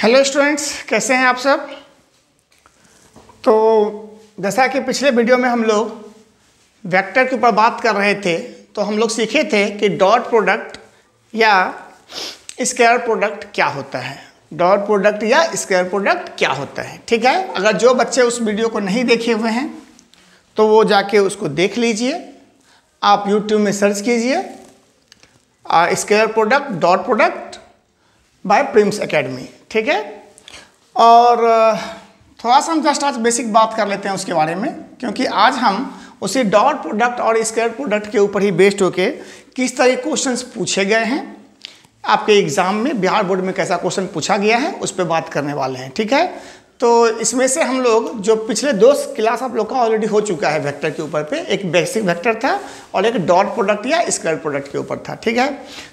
Hello students, कैसे हैं आप सब। तो जैसा कि पिछले वीडियो में हम लोग वेक्टर के ऊपर बात कर रहे थे, तो हम लोग सीखे थे कि डॉट प्रोडक्ट या स्क्वायर प्रोडक्ट क्या होता है। डॉट प्रोडक्ट या स्क्वायर प्रोडक्ट क्या होता है, ठीक है। अगर जो बच्चे उस वीडियो को नहीं देखे हुए हैं तो वो जाके उसको देख लीजिए। आप यूट्यूब में सर्च कीजिए square product, dot product by Prims academy, ठीक है। और थोड़ा सा हम जस्ट आज बेसिक बात कर लेते हैं उसके बारे में, क्योंकि आज हम उसी डॉट प्रोडक्ट और स्क्वायर प्रोडक्ट के ऊपर ही बेस्ड होके किस तरह के क्वेश्चंस पूछे गए हैं, आपके एग्जाम में बिहार बोर्ड में कैसा क्वेश्चन पूछा गया है, उस पर बात करने वाले हैं, ठीक है। तो इसमें से हम लोग जो पिछले 2 क्लास आप लोग का ऑलरेडी हो चुका है वेक्टर के ऊपर पे, एक बेसिक वेक्टर था और एक डॉट प्रोडक्ट या स्क्वायर प्रोडक्ट के ऊपर था, ठीक है।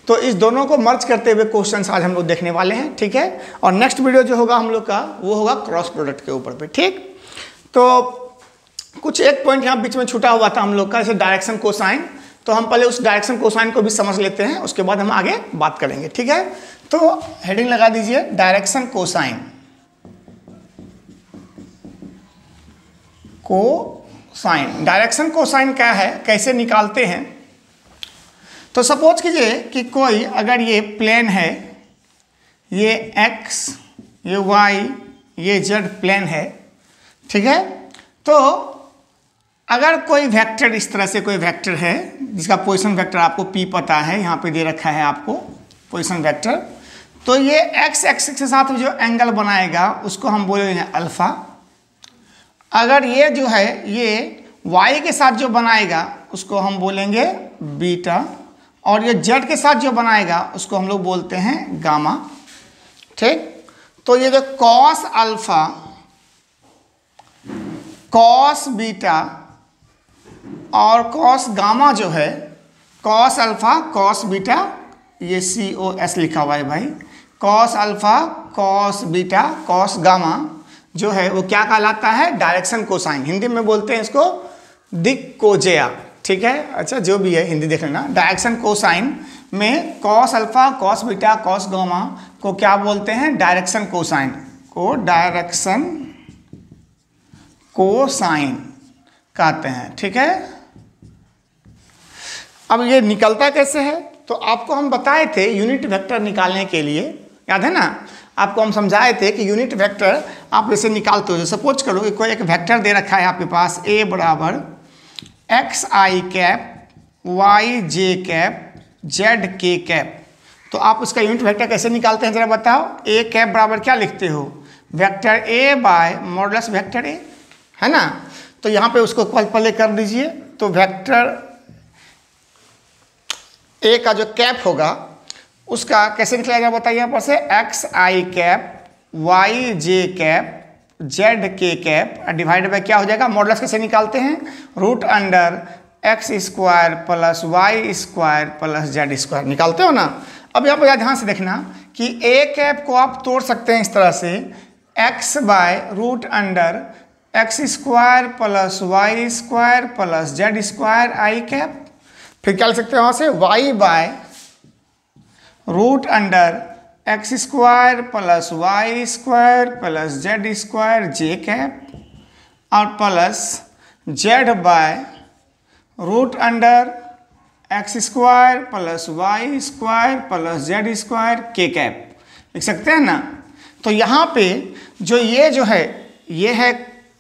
तो इस दोनों को मर्ज करते हुए क्वेश्चंस आज हम लोग देखने वाले हैं, ठीक है। और नेक्स्ट वीडियो जो होगा हम लोग का वो होगा क्रॉस प्रोडक्ट के ऊपर पे, ठीक। तो कुछ एक पॉइंट यहाँ बीच में छूटा हुआ था हम लोग का, जैसे डायरेक्शन कोसाइन। तो हम पहले उस डायरेक्शन कोसाइन को भी समझ लेते हैं, उसके बाद हम आगे बात करेंगे, ठीक है। तो हेडिंग लगा दीजिए direction cosine. Cosine, direction cosine क्या है, कैसे निकालते हैं। तो सपोज कीजिए कि कोई अगर ये प्लेन है, ये x, ये y, ये z प्लेन है, ठीक है। तो अगर कोई वेक्टर इस तरह से कोई वेक्टर है जिसका पोजीशन वेक्टर आपको p पता है, यहाँ पे दे रखा है आपको पोजीशन वेक्टर, तो ये x एक्सिस के साथ जो एंगल बनाएगा उसको हम बोलेंगे अल्फा। अगर ये जो है ये y के साथ जो बनाएगा उसको हम बोलेंगे बीटा, और ये z के साथ जो बनाएगा उसको हम लोग बोलते हैं गामा, ठीक। तो ये जो कॉस अल्फा, कॉस बीटा और कॉस गामा जो है, कॉस अल्फा कॉस बीटा, ये COS लिखा हुआ है भाई, cos alpha cos beta cos gamma जो है वो क्या कहलाता है, डायरेक्शन कोसाइन। हिंदी में बोलते हैं इसको दिक्कोजेया, ठीक है। अच्छा जो भी है हिंदी देख लेना। डायरेक्शन कोसाइन में cos alpha cos beta cos gamma को क्या बोलते हैं, डायरेक्शन कोसाइन को डायरेक्शन कोसाइन कहते हैं, ठीक है। अब ये निकलता कैसे है, तो आपको हम बताए थे यूनिट वेक्टर निकालने के लिए, याद है ना। आपको हम समझाए थे कि यूनिट वेक्टर आप जैसे निकालते हो, सपोज करो कि कोई एक वेक्टर दे रखा है आपके पास, a बराबर xi cap yj cap zk cap. तो आप उसका यूनिट वेक्टर कैसे निकालते हैं जरा बताओ। a कैप बराबर क्या लिखते हो, vector a by modulus vector a, है ना। तो यहाँ पे उसको पहले कर दीजिए। तो वेक्टर a का जो कैप होगा उसका कैसे निकला जाएगा बताइए। यहाँ पर से xi cap yj cap zk cap divide by क्या हो जाएगा, मॉडुलस कैसे निकालते हैं, root under x square plus y square plus z square निकालते हो ना। अब यहाँ पर ध्यान से देखना कि a कैप को आप तोड़ सकते हैं इस तरह से, x by root under x square plus y square plus z square i cap. फिर क्या लिख सकते हैं वहाँ से, y by root under x square plus Y square plus Z square j cap, और plus z by root under x square plus Y square plus Z square k cap लिख सकते हैं ना। तो यहाँ पे जो है ये है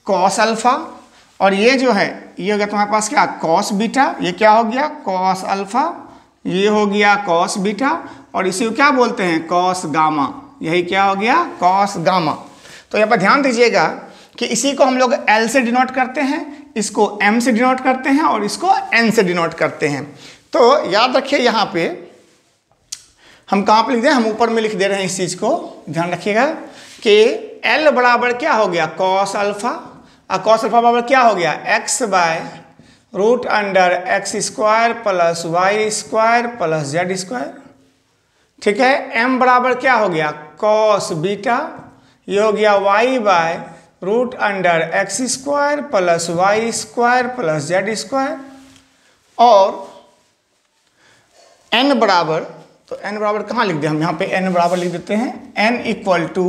कॉस अल्फा, और ये जो है ये हो गया तुम्हारे पास क्या, कॉस बीटा। ये क्या हो गया, कॉस अल्फा, ये हो गया कॉस बीटा, और इसी को क्या बोलते हैं, कॉस गामा। यही क्या हो गया, कॉस गामा। तो यहाँ पर ध्यान दीजिएगा कि इसी को हम लोग L से डिनोट करते हैं, इसको M से डिनोट करते हैं और इसको N से डिनोट करते हैं। तो याद रखिए यहाँ पे हम कहाँ पे लिख दें, हम ऊपर में लिख दे रहे हैं इस चीज़ को, ध्यान रखिएगा कि L बराबर क्या हो गया, कॉस अल्फा, और कॉस अल्फा बराबर क्या हो गया, x by root under x square plus Y square plus Z square, ठीक है। m बराबर क्या हो गया, कॉस बीटा, ये हो गया y by root under x square plus Y square plus Z square, और n बराबर, तो n बराबर कहाँ लिख दें हम, यहाँ पे n बराबर लिख देते हैं, n equal to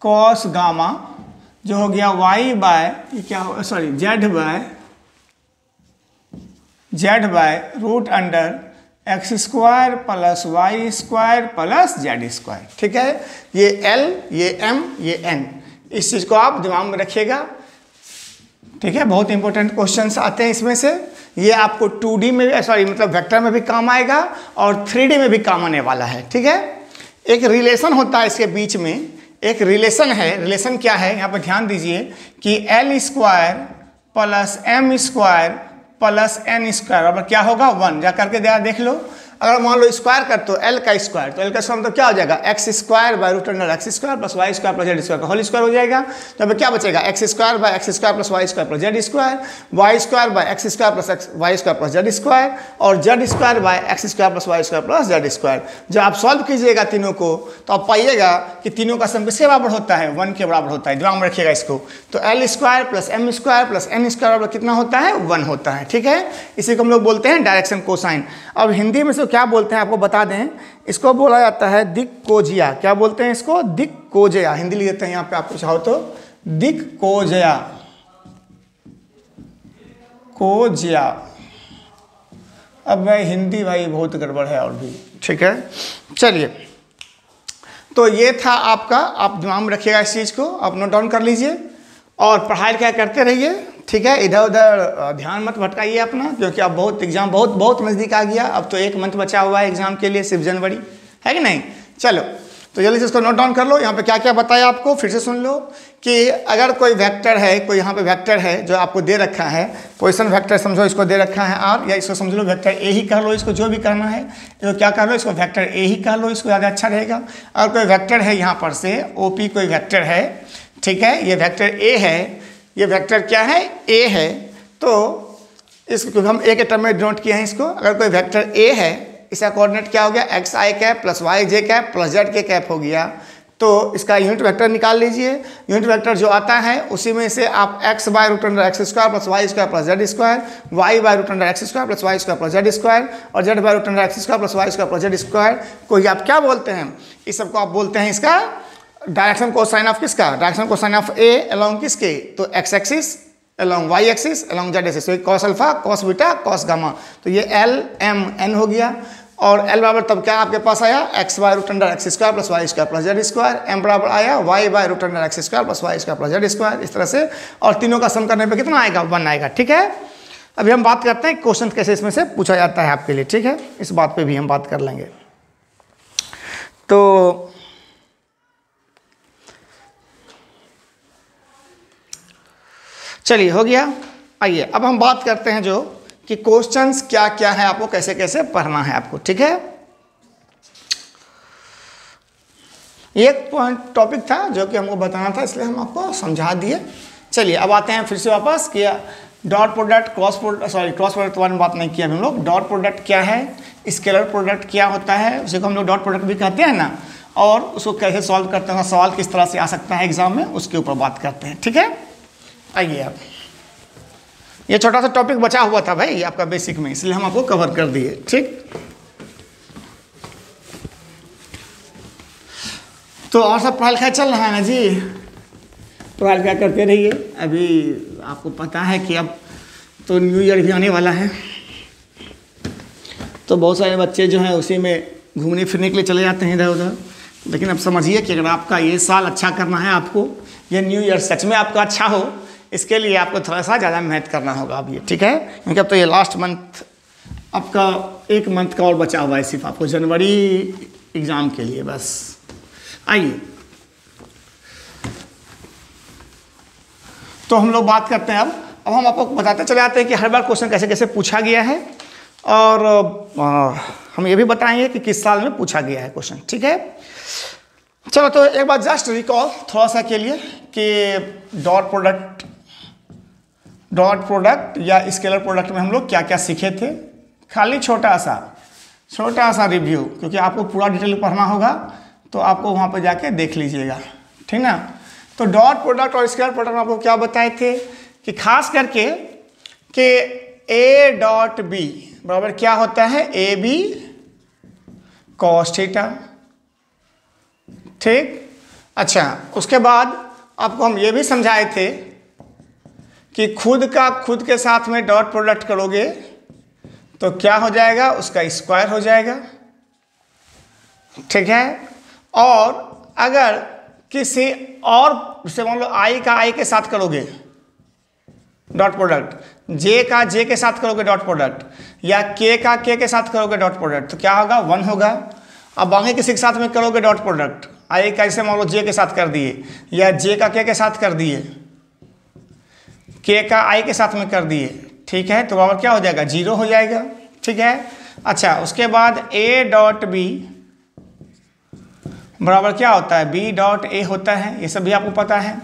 cos gamma जो हो गया y बाय क्या हो sorry z by root under x square plus Y square plus Z square. ठीक है, ये L, ये M, ये N, इस चीज़ को आप दिमाग में रखिएगा। ठीक है, बहुत इंपॉर्टेंट क्वेश्चंस आते हैं इसमें से। ये आपको 2D में भी सॉरी मतलब वेक्टर में भी काम आएगा और 3D में भी काम आने वाला है। ठीक है, एक रिलेशन होता है इसके बीच में, एक रिलेशन है। रिलेशन क्या है, यहाँ पर ध्यान दीजिए कि L square plus M square plus N square बराबर क्या होगा 1। जा करके देख लो, अगर मान लो स्क्वायर कर तो L का स्क्वायर, तो L का स्क्वायर मतलब क्या हो जाएगा x square by root under x square plus Y square plus Z square का होल स्क्वायर हो जाएगा। तो अब क्या बचेगा x square by x square plus Y square plus Z square, Y square by x square plus Y square plus Z square और z square by x square plus Y square plus Z square. जब आप solve कीजिएगा तीनों को तो आप पाइएगा कि तीनों का सम किसके बराबर होता है 1 के बराबर होता है। दिमाग में रखिएगा इसको। तो L square plus M square plus N square बराबर कितना होता है 1 होता है। ठीक है, इसी को हम लोग बोलते हैं डायरेक्शन कोसाइन। अब हिंदी में से क्या बोलते हैं आपको बता दें, इसको बोला जाता है दिक्कोजिया। क्या बोलते हैं इसको, दिक्कोजिया। हिंदी लिख देते हैं यहाँ पे, आपको चाहो तो दिक्कोजिया, कोजिया। अब भाई हिंदी भाई बहुत गड़बड़ है और भी। ठीक है, चलिए, तो ये था आपका, आप दिमाग में रखिएगा इस चीज़ को, आप नोट डाउन कर लीजिए और पढ़ाई क्या करते रहिए। ठीक है, इधर उधर ध्यान मत भटकाइए अपना, क्योंकि अब बहुत एग्जाम बहुत नज़दीक आ गया। अब तो 1 मंथ बचा हुआ है एग्जाम के लिए, सिर्फ जनवरी है कि नहीं। चलो, तो जल्दी से इसको नोट डाउन कर लो। यहाँ पे क्या क्या बताया आपको फिर से सुन लो कि अगर कोई वेक्टर है, कोई यहाँ पे वेक्टर है जो आपको दे रखा है, पोजीशन वेक्टर समझो, इसको दे रखा है R, या इसको समझ लो वेक्टर ए ही कर लो, इसको जो भी करना है तो क्या कर लो, इसको वेक्टर ए ही कर लो, इसको ज़्यादा अच्छा रहेगा। अगर कोई वेक्टर है यहाँ पर से OP कोई वेक्टर है, ठीक है, ये वेक्टर ए है, ये वेक्टर क्या है ए है, तो इसको हम ए के टर्म में डिनोट किए हैं इसको। अगर कोई वेक्टर ए है, इसका कोऑर्डिनेट क्या हो गया एक्स आई कैप प्लस वाई जे कैप प्लस जेड के कैप हो गया। तो इसका यूनिट वेक्टर निकाल लीजिए। यूनिट वेक्टर जो आता है उसी में से आप x by root under x square plus Y square plus Z square, y by root under x square plus Y square plus Z square और z by root under x square plus Y square plus Z square को ही आप क्या बोलते हैं, इस सबको आप बोलते हैं इसका डायरेक्शन कोसाइन ऑफ किसका, direction cosine of a along किसके, तो x axis along y axis along z axis. तो cos alpha cos beta cos gamma, तो ये एल एम एन हो गया। और एल बराबर तब क्या आपके पास आया X by root under x square plus Y square plus Z square, M बराबर आया Y by root under x square plus Y square plus Z square, इस तरह से। और तीनों का सम करने पे कितना आएगा 1 आएगा। ठीक है, अभी हम बात करते हैं क्वेश्चन कैसे इसमें से पूछा जाता है आपके लिए। ठीक है, इस बात पे भी हम बात कर लेंगे। तो चलिए हो गया। आइए अब हम बात करते हैं जो कि क्वेश्चंस क्या क्या है, आपको कैसे कैसे पढ़ना है आपको। ठीक है, एक टॉपिक था जो कि हमको बताना था, इसलिए हम आपको समझा दिए। चलिए अब आते हैं फिर से वापस कि dot product cross product, sorry cross product के बारे में बात नहीं किया हम लोग। डॉट प्रोडक्ट क्या है, स्केलर प्रोडक्ट क्या होता है, उसे को हम लोग डॉट प्रोडक्ट भी कहते हैं ना, और उसको कैसे सॉल्व करते हैं, सवाल किस तरह से आ सकता है एग्जाम में, उसके ऊपर बात करते हैं। ठीक है, आइए अब ये छोटा सा टॉपिक बचा हुआ था भाई आपका बेसिक में, इसलिए हम आपको कवर कर दिए। ठीक, तो और सब पढ़ाई लिखाई चल रहा है ना जी, पढ़ाई लिखाई करते रहिए। अभी आपको पता है कि अब तो न्यू ईयर भी आने वाला है, तो बहुत सारे बच्चे जो हैं उसी में घूमने फिरने के लिए चले जाते हैं इधर उधर। लेकिन अब समझिए कि अगर आपका ये साल अच्छा करना है, आपको ये न्यू ईयर सच में आपका अच्छा हो, इसके लिए आपको थोड़ा सा ज़्यादा मेहनत करना होगा अब ये। ठीक है, क्योंकि अब तो ये लास्ट मंथ आपका 1 मंथ का और बचा हुआ है सिर्फ आपको जनवरी एग्ज़ाम के लिए बस। आइए तो हम लोग बात करते हैं अब हम आपको बताते चले आते हैं कि हर बार क्वेश्चन कैसे कैसे पूछा गया है, और हम ये भी बताएंगे कि किस साल में पूछा गया है क्वेश्चन। ठीक है, चलो तो एक बार जस्ट रिकॉल थोड़ा सा के लिए कि डॉट प्रोडक्ट या स्केलर प्रोडक्ट में हम लोग क्या क्या सीखे थे। खाली छोटा सा रिव्यू, क्योंकि आपको पूरा डिटेल पढ़ना होगा तो आपको वहाँ पर जाके देख लीजिएगा। ठीक ना, तो डॉट प्रोडक्ट और स्केलर प्रोडक्ट में आपको क्या बताए थे कि खास करके कि ए डॉट बी बराबर क्या होता है ए बी कॉस थीटा। ठीक, अच्छा, उसके बाद आपको हम ये भी समझाए थे कि खुद का खुद के साथ में डॉट प्रोडक्ट करोगे तो क्या हो जाएगा, उसका स्क्वायर हो जाएगा, ठीक है। और अगर किसी और से मान लो आई का आई के साथ करोगे डॉट प्रोडक्ट, जे का जे के साथ करोगे डॉट प्रोडक्ट, या के का के साथ करोगे डॉट प्रोडक्ट, तो क्या होगा, 1 होगा। अब बाकी किसी के साथ में करोगे डॉट प्रोडक्ट, आई का ऐसे मान लो जे के साथ कर दिए, या जे का के साथ कर दिए, के का आई के साथ में कर दिए, ठीक है, तो बराबर क्या हो जाएगा, 0 हो जाएगा, ठीक है। अच्छा, उसके बाद ए डॉट बी बराबर क्या होता है, बी डॉट ए होता है, ये सब भी आपको पता है।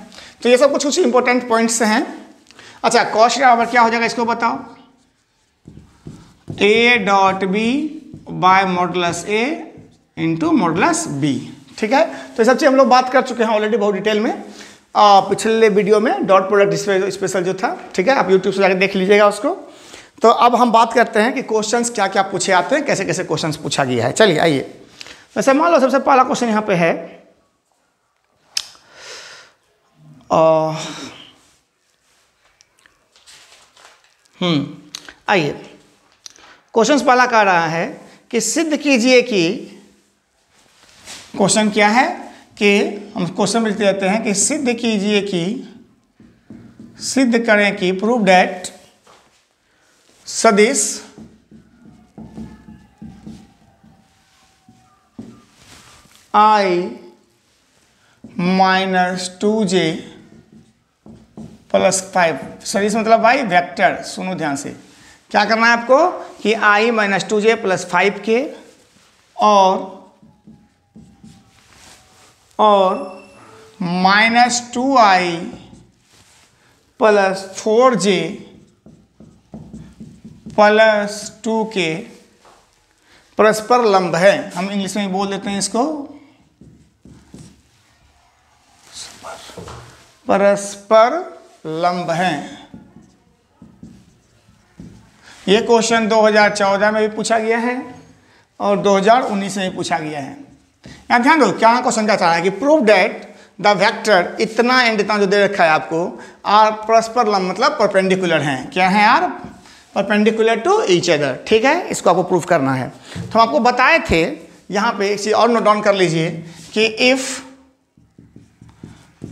तो ये सब कुछ इंपॉर्टेंट पॉइंट्स हैं। अच्छा, कॉस बराबर क्या हो जाएगा, इसको बताओ, A dot B by modulus A into modulus B, ठीक है। तो ये सब चीज़ हम लोग बात कर चुके हैं ऑलरेडी बहुत डिटेल में पिछले वीडियो में, डॉट प्रोडक्ट स्पेशल जो था, ठीक है, आप यूट्यूब से जाकर देख लीजिएगा उसको। तो अब हम बात करते हैं कि क्वेश्चंस क्या क्या पूछे आते हैं, कैसे कैसे क्वेश्चंस पूछा गया है। चलिए आइए, वैसे मान लो सबसे पहला क्वेश्चन यहाँ पे है, आइए, क्वेश्चन पहला कह रहा है कि सिद्ध कीजिए कि, क्वेश्चन क्या है कि हम क्वेश्चन में देते हैं कि सिद्ध कीजिए कि, सिद्ध करें कि, प्रूव दैट सदिश I माइनस 2j प्लस 5, सदिश मतलब भाई वेक्टर, सुनो ध्यान से, क्या करना है आपको कि I माइनस 2j प्लस 5 के और minus 2i plus 4j plus 2 के परस्पर लंब है। हम इंग्लिश में बोल देते हैं इसको परस्पर लंब है। ये क्वेश्चन 2014 में भी पूछा गया है और 2019 में भी पूछा गया है। यहाँ ध्यान दो, क्या क्वेश्चन क्या चाह रहा है कि प्रूव दैट द वेक्टर इतना एंड इतना जो दे रखा है आपको, आर परस्पर लंब मतलब परपेंडिकुलर हैं। क्या है यार, परपेंडिकुलर टू ईच अदर, ठीक है, इसको आपको प्रूव करना है। तो हम आपको बताए थे, यहाँ पे एक चीज और नोट डाउन कर लीजिए कि if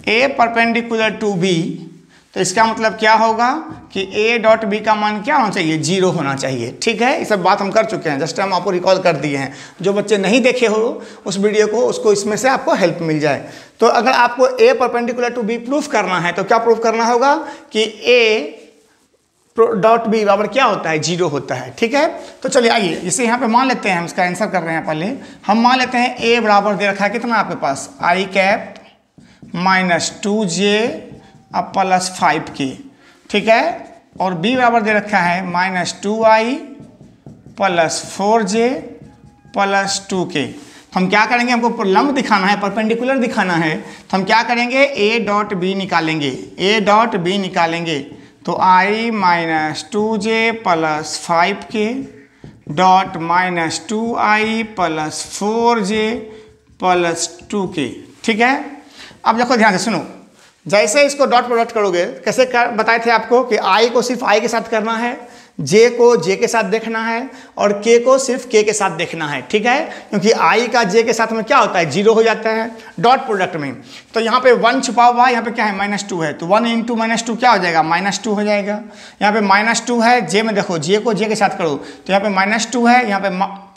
A perpendicular to B, तो इसका मतलब क्या होगा कि ए डॉट बी का मान क्या होना चाहिए, 0 होना चाहिए, ठीक है। ये सब बात हम कर चुके हैं, जस्ट हम आपको रिकॉल कर दिए हैं। जो बच्चे नहीं देखे हो उस वीडियो को, उसको इसमें से आपको हेल्प मिल जाए। तो अगर आपको ए परपेंडिकुलर टू बी प्रूफ करना है तो क्या प्रूफ करना होगा कि ए डॉट बी बराबर क्या होता है, 0 होता है, ठीक है। तो चलिए आइए, जैसे यहाँ पे मान लेते हैं, हम इसका आंसर कर रहे हैं। पहले हम मान लेते हैं ए बराबर दे रखा है कितना आपके पास, आई कैप माइनस 2j अब प्लस 5 के, ठीक है, और बी बराबर दे रखा है minus 2i plus 4j plus 2 के। हम क्या करेंगे, हमको लंब दिखाना है, परपेंडिकुलर दिखाना है, तो हम क्या करेंगे, ए डॉट बी निकालेंगे, ए डॉट बी निकालेंगे। तो i माइनस 2j प्लस 5 के dot minus 2i plus 4j plus 2 के, ठीक है। अब देखो ध्यान से सुनो, जैसे इसको डॉट प्रोडक्ट करोगे, कैसे बताए थे आपको कि i को सिर्फ i के साथ करना है, j को j के साथ देखना है और k को सिर्फ k के साथ देखना है, ठीक है, क्योंकि i का j के साथ में क्या होता है, 0 हो जाता है डॉट प्रोडक्ट में। तो यहाँ पे 1 छुपा हुआ है, यहाँ पे क्या है, -2 है, तो 1 इंटू -2 क्या हो जाएगा, -2 हो जाएगा। यहाँ पे -2 है, j में देखो, j को j के साथ करो तो यहाँ पे -2 है, यहाँ पे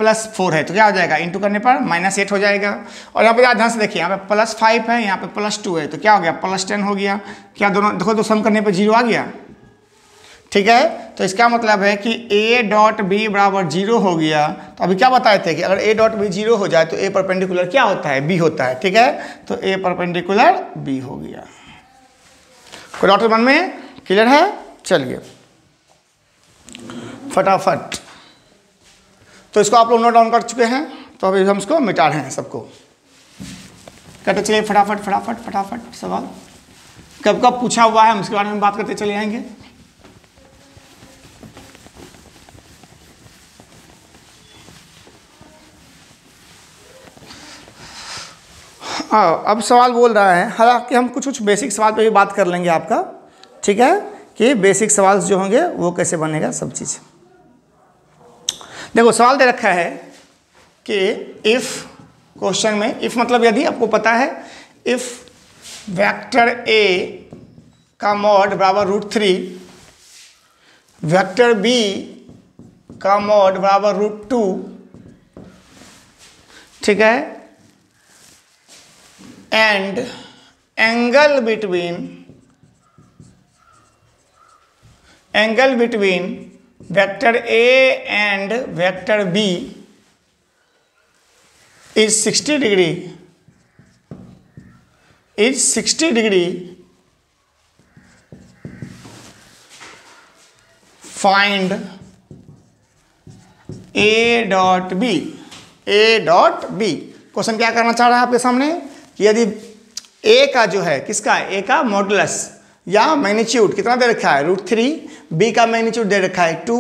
+4 है, तो क्या हो जाएगा, इंटू करने पर -8 हो जाएगा। और यहाँ पे ध्यान से देखिए, यहाँ पे +5 है, यहाँ पे +2 है, तो क्या हो गया, +10 हो गया। क्या दोनों देखो, तो सम करने पर 0 आ गया, ठीक है। तो इसका मतलब है कि a डॉट बी बराबर 0 हो गया। तो अभी क्या बताए थे कि अगर a डॉट बी 0 हो जाए तो a परपेंडिकुलर क्या होता है, b होता है, ठीक है। तो a परपेंडिकुलर b हो गया। कोई डाउट मन में क्लियर है? चलिए फटाफट, तो इसको आप लोग नोट डाउन कर चुके हैं, तो अभी हम इसको मिटा रहे हैं सबको। कहते चलिए फटाफट फटाफट फटाफट सवाल कब कब पूछा हुआ है, हम इसके बारे में बात करते चले आएंगे। हाँ, अब सवाल बोल रहा है, हालांकि हम कुछ कुछ बेसिक सवाल पे भी बात कर लेंगे आपका, ठीक है, कि बेसिक सवाल जो होंगे वो कैसे बनेगा सब चीज़। देखो सवाल दे रखा है कि इफ़, क्वेश्चन में इफ़ मतलब यदि आपको पता है, इफ़ वेक्टर ए का मॉड बराबर √3, वेक्टर बी का मॉड बराबर √2, ठीक है, and angle between vector A and vector B is 60 degree, find A dot B। Question क्या करना चाह रहा है आपके सामने कि यदि A का जो है, किसका, A का मॉडुलस या मैग्नीट्यूड कितना दे रखा है √3, B का मैग्नीट्यूड दे रखा है 2,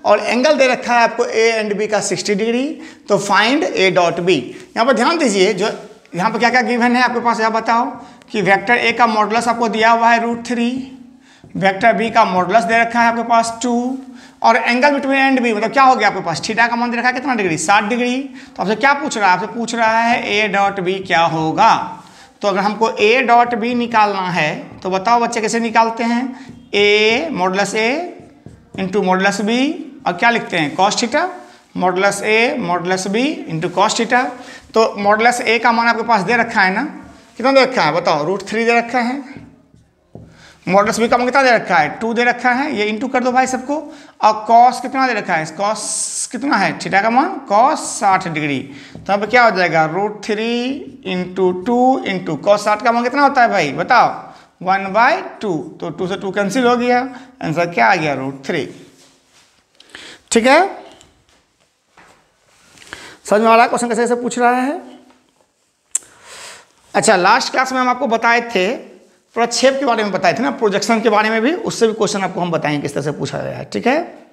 और एंगल दे रखा है आपको A एंड B का 60 डिग्री, तो फाइंड A डॉट B। यहाँ पर ध्यान दीजिए, जो यहाँ पर क्या क्या गिवन है आपके पास, यह बताओ कि वेक्टर A का मॉडुलस आपको दिया हुआ है √3, वेक्टर B का मॉडुलस दे रखा है आपके पास 2, और एंगल बिटवीन एंड B मतलब क्या हो गया आपके पास, थीटा का मान दे रखा है कितना डिग्री, 60 डिग्री। तो आपसे क्या पूछ रहा है, आपसे पूछ रहा है A डॉट B क्या होगा। तो अगर हमको A डॉट B निकालना है तो बताओ बच्चे कैसे निकालते हैं, A modulus A into modulus B, और क्या लिखते हैं cos theta, modulus A modulus B into cos theta. तो मॉडुलस A का मान आपके पास दे रखा है ना, कितना दे रखा है बताओ, √3 दे रखा है, मॉडुलस B का मान कितना दे रखा है 2 दे रखा है, ये इंटू कर दो भाई सबको, और कॉस कितना दे रखा है, कॉस कितना है थीटा का मान कॉस 60 डिग्री। तो यहाँ पे क्या हो जाएगा √3 इंटू 2 इंटू कॉस 60 का मान कितना होता है भाई बताओ 1/2, तो 2 से 2 कैंसिल हो गया, आंसर क्या आ गया √3। ठीक है, समझ में आ रहा है क्वेश्चन कैसे कैसे पूछ रहा है। अच्छा, लास्ट क्लास में हम आपको बताए थे, प्रक्षेप के बारे में बताए थे ना, प्रोजेक्शन के बारे में भी, उससे भी क्वेश्चन आपको हम बताएंगे किस तरह से पूछा गया है। ठीक है,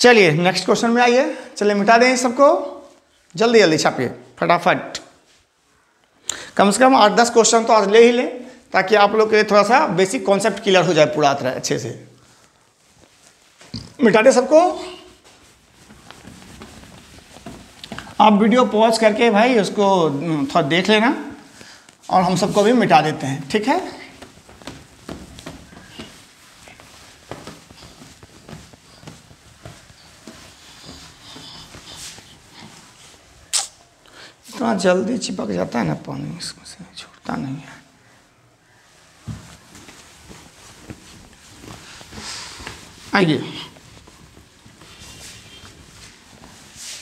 चलिए नेक्स्ट क्वेश्चन में आइए, चलिए मिटा दें सबको, जल्दी जल्दी छापिए फटाफट, कम से कम 8-10 क्वेश्चन तो आज ले ही लें, ताकि आप लोग के थोड़ा सा बेसिक कॉन्सेप्ट क्लियर हो जाए पूरा तरह अच्छे से। मिटा दें सबको, आप वीडियो पॉज करके भाई उसको थोड़ा देख लेना, और हम सबको भी मिटा देते हैं। ठीक है, इतना जल्दी चिपक जाता है ना पानी, इसमें से छूटता नहीं है। आइए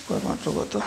कोई बात होगा तो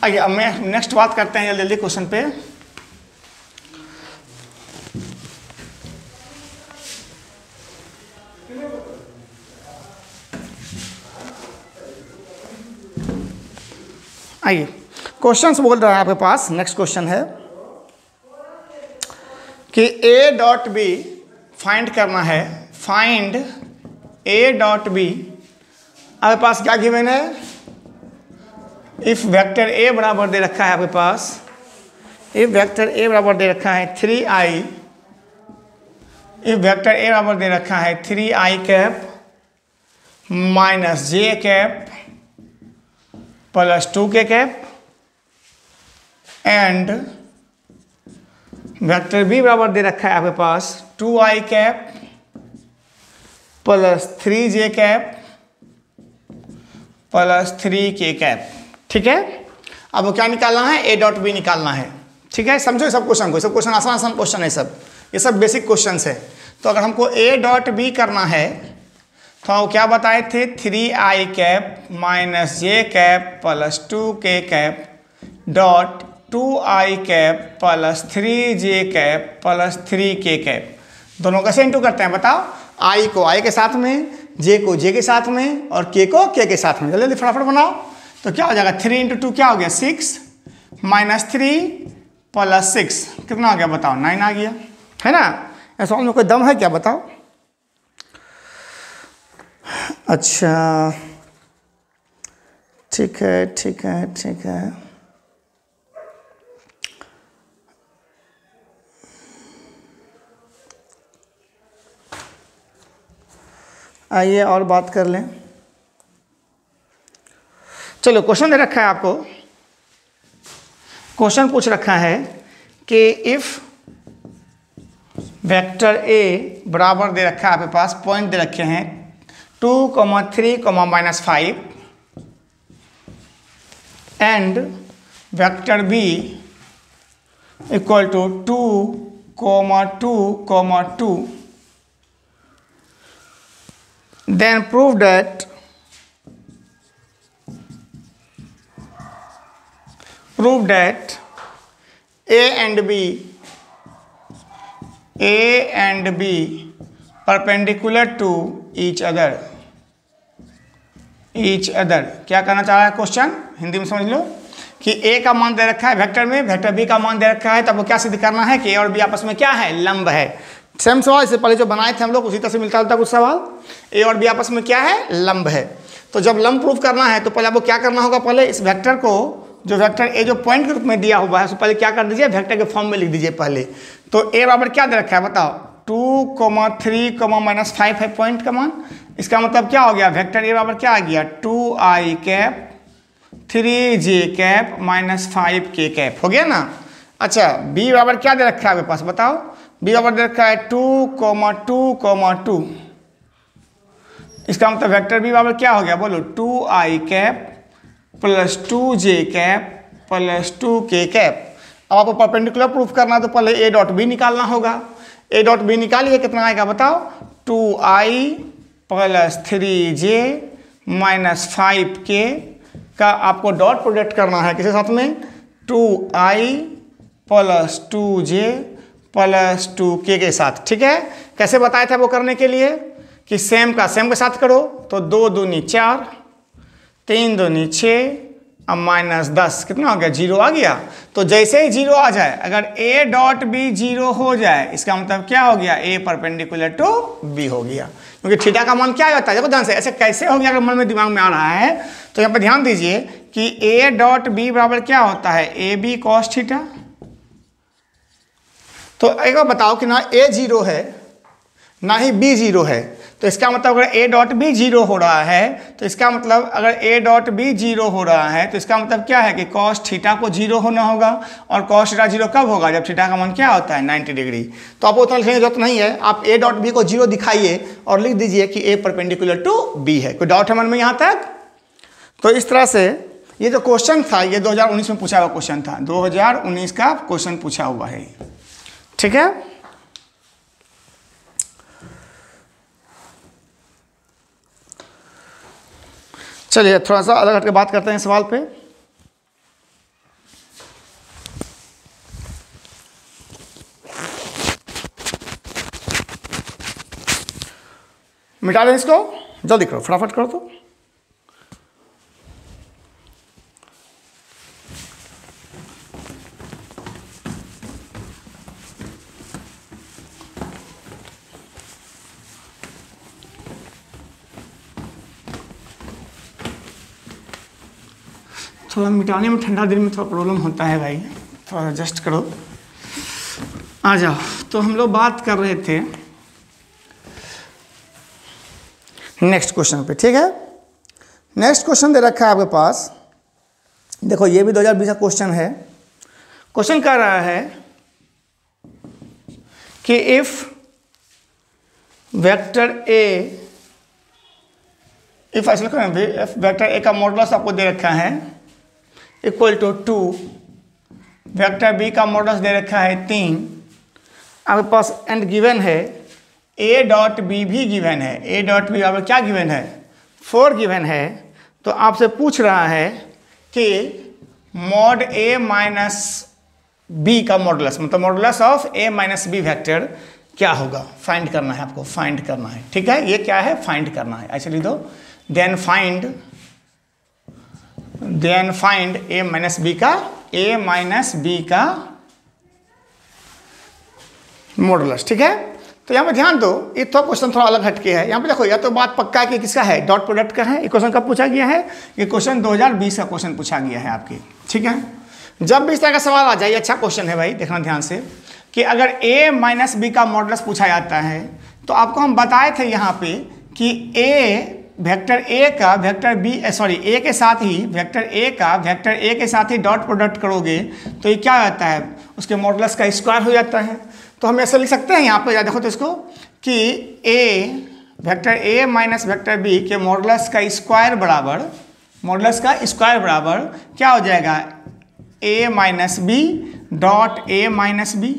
आइए, अब मैं नेक्स्ट बात करते हैं जल्दी जल्दी क्वेश्चन पे। आइए, क्वेश्चंस बोल रहा है आपके पास, नेक्स्ट क्वेश्चन है कि A डॉट B फाइंड करना है, फाइंड A डॉट B। आपके पास क्या गिवन है, इफ वेक्टर A बराबर दे रखा है आपके पास, इफ वेक्टर A बराबर दे रखा है 3i, इफ वेक्टर A बराबर दे रखा है 3i cap minus j cap plus 2k cap, and vector B बराबर दे रखा है आपके पास 2i cap plus 3j cap plus 3k cap. ठीक है, अब वो क्या निकालना है, A डॉट B निकालना है। ठीक है, समझो सब क्वेश्चन को, सब क्वेश्चन आसान आसान क्वेश्चन है सब, ये सब बेसिक क्वेश्चंस है। तो अगर हमको ए डॉट बी करना है तो हम क्या बताए थे, 3i cap minus j cap plus 2k cap dot 2i cap plus 3j cap plus 3k cap. दोनों कैसे इंटू करते हैं बताओ, i को i के साथ में, j को j के साथ में और k को k के साथ में। जल्दी फटाफट बनाओ। तो क्या हो जाएगा, 3 × 2 क्या हो गया 6 माइनस 3 प्लस 6 कितना हो गया बताओ, 9 आ गया, है ना। ऐसा में कोई दम है क्या बताओ। अच्छा ठीक है ठीक है ठीक है। आइए और बात कर लें। चलो क्वेश्चन दे रखा है आपको, क्वेश्चन पूछ रखा है कि इफ वेक्टर ए बराबर दे रखा है आपके पास, पॉइंट दे रखे हैं 2, 3, -5 and vector B equal to 2, 2, 2, then prove that A and B perpendicular to each other। क्या करना चाह रहा है क्वेश्चन, हिंदी में समझ लो कि A का मान दे रखा है वेक्टर में, वेक्टर B का मान दे रखा है, तब वो क्या सिद्ध करना है कि A और B आपस में क्या है, लंब है। सेम सवाल इससे पहले जो बनाए थे हम लोग उसी तरह से मिलता जुलता कुछ सवाल, ए और बी आपस में क्या है, लंब है। तो जब लंब प्रूफ करना है तो पहले आपको क्या करना होगा, पहले इस वेक्टर को, जो वेक्टर ए जो पॉइंट के रूप में दिया हुआ है उसको पहले क्या कर दीजिए, वेक्टर के फॉर्म में लिख दीजिए पहले। तो ए बराबर क्या दे रखा है बताओ, 2, 3, -5 है पॉइंट का मान। इसका मतलब क्या हो गया, वेक्टर ए बराबर क्या आ गया, 2i cap 3j cap -5k cap, हो गया ना। अच्छा बी बराबर क्या दे रखा है आपके पास बताओ, बी बराबर दे रखा है 2, 2, 2। इसका मतलब वेक्टर बी बराबर क्या हो गया बोलो, 2i cap plus 2j cap plus 2k cap. अब आपको परपेंडिकुलर प्रूफ करना है तो पहले ए डॉट बी निकालना होगा। ए डॉट बी निकालिए, कितना आएगा बताओ, 2i प्लस 3j -5k का आपको डॉट प्रोडक्ट करना है किसके साथ में, 2i plus 2j plus 2k के साथ। ठीक है, कैसे बताया था वो करने के लिए कि सेम का सेम के साथ करो। तो 2 दूनी 4, 3 दूनी 6 अब -10 कितना हो गया, 0 आ गया। तो जैसे ही 0 आ जाए, अगर a डॉट बी 0 हो जाए, इसका मतलब क्या हो गया, a परपेंडिकुलर टू b हो गया। क्योंकि थीटा का मान क्या होता है, देखो ध्यान से, ऐसे कैसे हो गया अगर मन में दिमाग में आ रहा है तो यहाँ पर ध्यान दीजिए कि a डॉट बी बराबर क्या होता है, ए बी कॉस थीटा। तो एक बार बताओ कि ना a 0 है ना ही b 0 है, तो इसका मतलब अगर a डॉट बी 0 हो रहा है तो इसका मतलब अगर a डॉट बी 0 हो रहा है तो इसका मतलब क्या है कि cos थीटा को 0 होना होगा। और cos थीटा 0 कब होगा, जब थीटा का मान क्या होता है, 90 डिग्री। तो आपको उतना लिखने की जरूरत नहीं है, आप a डॉट बी को 0 दिखाइए और लिख दीजिए कि a परपेंडिकुलर टू b है। कोई डाउट है मन में यहाँ तक। तो इस तरह से ये जो क्वेश्चन था ये 2019 में पूछा हुआ क्वेश्चन था, 2019 का क्वेश्चन पूछा हुआ है। ठीक है, चलिए थोड़ा सा अलग हटके बात करते हैं सवाल पे। मिटा दें इसको, जल्दी करो, फटाफट करो। तो थोड़ा मिटाने में ठंडा दिन में थोड़ा प्रॉब्लम होता है भाई, थोड़ा एडजस्ट करो। आ जाओ। तो हम लोग बात कर रहे थे नेक्स्ट क्वेश्चन पे। ठीक है, नेक्स्ट क्वेश्चन दे रखा है आपके पास, देखो ये भी 2020 का क्वेश्चन है। क्वेश्चन कह रहा है कि इफ वेक्टर ए, इफ ऐसा वेक्टर ए का मॉडुलस आपको दे रखा है इक्वल टू 2, वेक्टर बी का मॉडुलस दे रखा है 3 आपके पास एंड गिवन है, ए डॉट बी भी गिवन है, ए डॉट बी बराबर क्या गिवन है 4 गिवन है। तो आपसे पूछ रहा है कि मॉड ए माइनस बी का मॉडुलस, मतलब modulus of A minus B vector क्या होगा, फाइंड करना है आपको, फाइंड करना है। ठीक है, ये क्या है, फाइंड करना है। ऐसे लिख दो, देन फाइंड ए माइनस बी का मॉडुलस। ठीक है, तो यहाँ पे ध्यान दो, ये तो क्वेश्चन थोड़ा अलग हटके है। यहाँ पे देखो, या तो बात पक्का है कि किसका है, डॉट प्रोडक्ट का है। ये क्वेश्चन कब पूछा गया है, ये क्वेश्चन 2020 का क्वेश्चन पूछा गया है आपके। ठीक है, जब भी इस तरह का सवाल आ जाए, अच्छा क्वेश्चन है भाई, देखना ध्यान से, कि अगर a माइनस बी का मॉडुलस पूछा जाता है तो आपको हम बताए थे यहाँ पे कि वेक्टर ए का वेक्टर बी ए के साथ ही वेक्टर ए का वेक्टर ए के साथ ही डॉट प्रोडक्ट करोगे तो ये क्या आता है, उसके मॉडुलस का स्क्वायर हो जाता है। तो हम ऐसे लिख सकते हैं यहाँ पे, देखो तो इसको, कि vector a minus vector b के मॉडुलस का स्क्वायर बराबर क्या हो जाएगा, a minus b dot a minus b.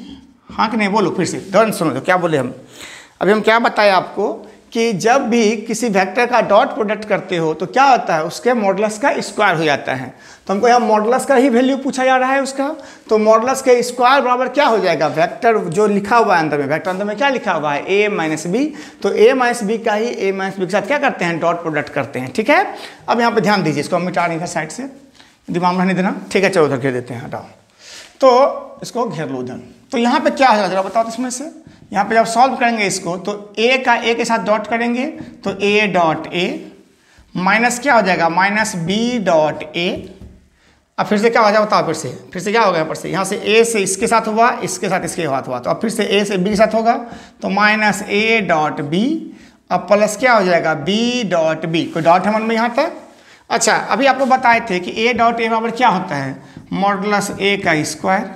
हाँ कि नहीं, बोलो फिर से, ध्यान सुनो तो क्या बोले हम। अभी हम क्या बताए आपको कि जब भी किसी वेक्टर का डॉट प्रोडक्ट करते हो तो क्या होता है, उसके मॉडुलस का स्क्वायर हो जाता है। तो हमको यहाँ मॉडुलस का ही वैल्यू पूछा जा रहा है उसका, तो मॉडुलस के स्क्वायर बराबर क्या हो जाएगा, वेक्टर जो लिखा हुआ है अंदर में, वेक्टर अंदर में क्या लिखा हुआ है, ए माइनस बी। तो ए माइनस बी का ही ए माइनस बी के साथ क्या करते हैं, डॉट प्रोडक्ट करते हैं। ठीक है, अब यहाँ पे ध्यान दीजिए, इसको हम मिटा नहीं था साइड से, दिमाग में रहने देना। ठीक है, चलो उधर घेर देते हैं, हटाओ, तो इसको घेर लो उधर। तो यहाँ पे क्या होगा जरा बताओ तो इसमें से, यहाँ पे जब सॉल्व करेंगे इसको तो ए का ए के साथ डॉट करेंगे तो ए डॉट ए माइनस क्या हो जाएगा, माइनस बी डॉट ए। अब फिर से क्या हो जाएगा बताओ, फिर से क्या होगा, यहाँ पर से, यहाँ से ए से इसके साथ हुआ, इसके साथ इसके साथ हुआ, तो अब फिर से ए से बी के साथ होगा तो माइनस ए डॉट बी, अब प्लस क्या हो जाएगा, बी डॉट बी। कोई डॉट है मन में यहाँ तक। अच्छा, अभी आपको बताए थे कि ए डॉट ए बराबर क्या होता है, मॉडुलस ए का स्क्वायर।